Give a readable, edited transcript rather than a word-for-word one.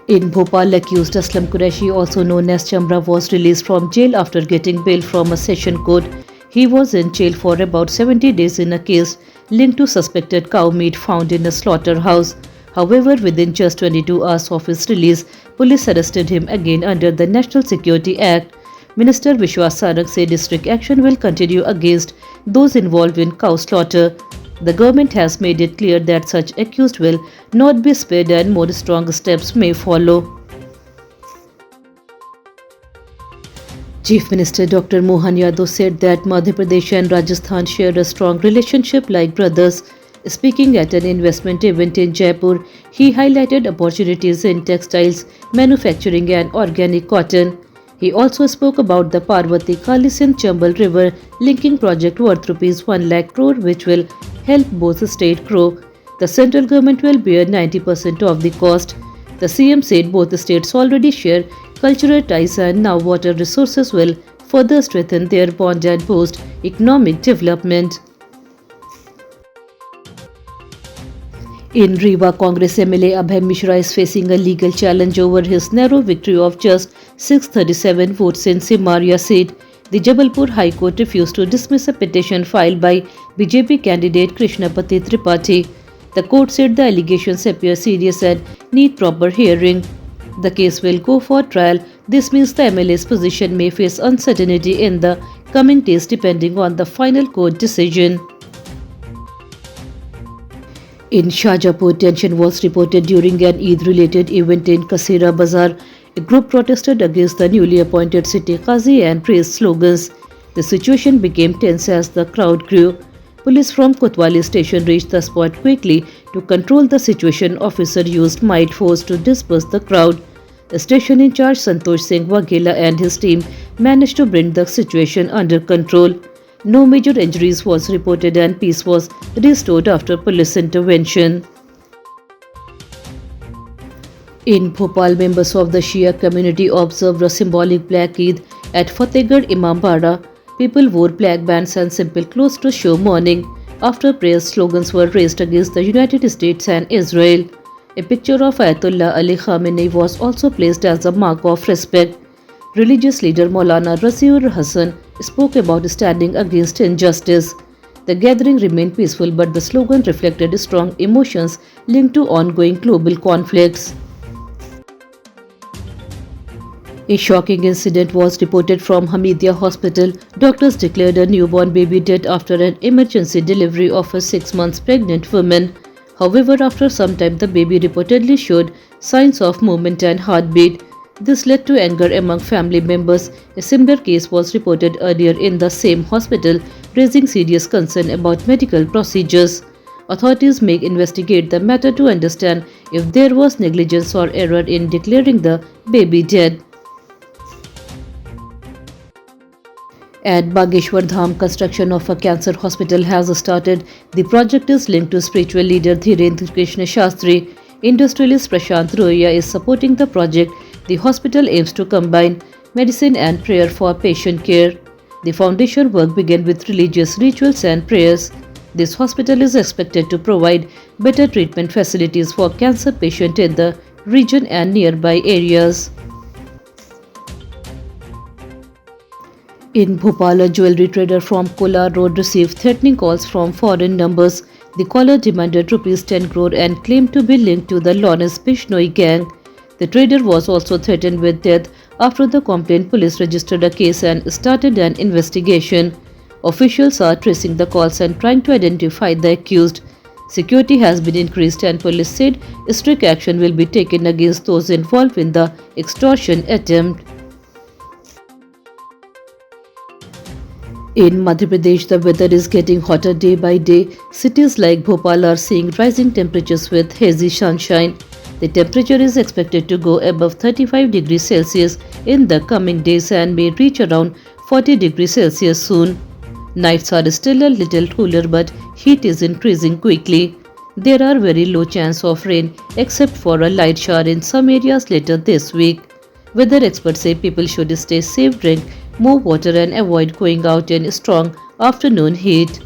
In Bhopal, accused Aslam Qureshi, also known as Chamra, was released from jail after getting bail from a session court. He was in jail for about 70 days in a case linked to suspected cow meat found in a slaughterhouse. However, within just 22 hours of his release, police arrested him again under the National Security Act. Minister Vishwas Sarang said district action will continue against those involved in cow slaughter. The government has made it clear that such accused will not be spared and more strong steps may follow. Chief Minister Dr. Mohan Yadav said that Madhya Pradesh and Rajasthan share a strong relationship like brothers. Speaking at an investment event in Jaipur, he highlighted opportunities in textiles, manufacturing and organic cotton. He also spoke about the Parvati Kalisin Chambal River linking project worth Rs 1 lakh crore which will help both states grow. The central government will bear 90% of the cost. The CM said both states already share cultural ties and now water resources will further strengthen their bond and boost economic development. In Rewa, Congress MLA Abhay Mishra is facing a legal challenge over his narrow victory of just 637 votes in Simaria seat. The Jabalpur High Court refused to dismiss a petition filed by BJP candidate Krishnapati Tripathi. The court said the allegations appear serious and need proper hearing. The case will go for trial. This means the MLA's position may face uncertainty in the coming days depending on the final court decision. In Shahjahanpur, tension was reported during an Eid-related event in Kasira Bazaar. A group protested against the newly appointed city Qazi and praised slogans. The situation became tense as the crowd grew. Police from Kotwali station reached the spot quickly to control the situation. Officer used might force to disperse the crowd. The station in charge Santosh Singh Waghela and his team managed to bring the situation under control. No major injuries was reported and peace was restored after police intervention. In Bhopal, members of the Shia community observed a symbolic Black Eid at Fatehgarh Imambara. People wore black bands and simple clothes to show mourning. After prayers, slogans were raised against the United States and Israel. A picture of Ayatollah Ali Khamenei was also placed as a mark of respect. Religious leader Maulana Raziur Hassan spoke about standing against injustice. The gathering remained peaceful, but the slogan reflected strong emotions linked to ongoing global conflicts. A shocking incident was reported from Hamidia Hospital. Doctors declared a newborn baby dead after an emergency delivery of a 6 months pregnant woman. However, after some time, the baby reportedly showed signs of movement and heartbeat. This led to anger among family members. A similar case was reported earlier in the same hospital, raising serious concern about medical procedures. Authorities may investigate the matter to understand if there was negligence or error in declaring the baby dead. At Bageshwar Dham, construction of a cancer hospital has started. The project is linked to spiritual leader Dhirendra Krishna Shastri. Industrialist Prashant Roya is supporting the project. The hospital aims to combine medicine and prayer for patient care. The foundation work began with religious rituals and prayers. This hospital is expected to provide better treatment facilities for cancer patients in the region and nearby areas. In Bhopal, a jewelry trader from Kolar Road received threatening calls from foreign numbers. The caller demanded Rs 10 crore and claimed to be linked to the Lawrence Bishnoi gang. The trader was also threatened with death. After the complaint, police registered a case and started an investigation. Officials are tracing the calls and trying to identify the accused. Security has been increased and police said strict action will be taken against those involved in the extortion attempt. In Madhya Pradesh, the weather is getting hotter day by day. Cities like Bhopal are seeing rising temperatures with hazy sunshine. The temperature is expected to go above 35 degrees Celsius in the coming days and may reach around 40 degrees Celsius soon. Nights are still a little cooler, but heat is increasing quickly. There are very low chance of rain except for a light shower in some areas later this week. Weather experts say people should stay safe, drink more water and avoid going out in strong afternoon heat.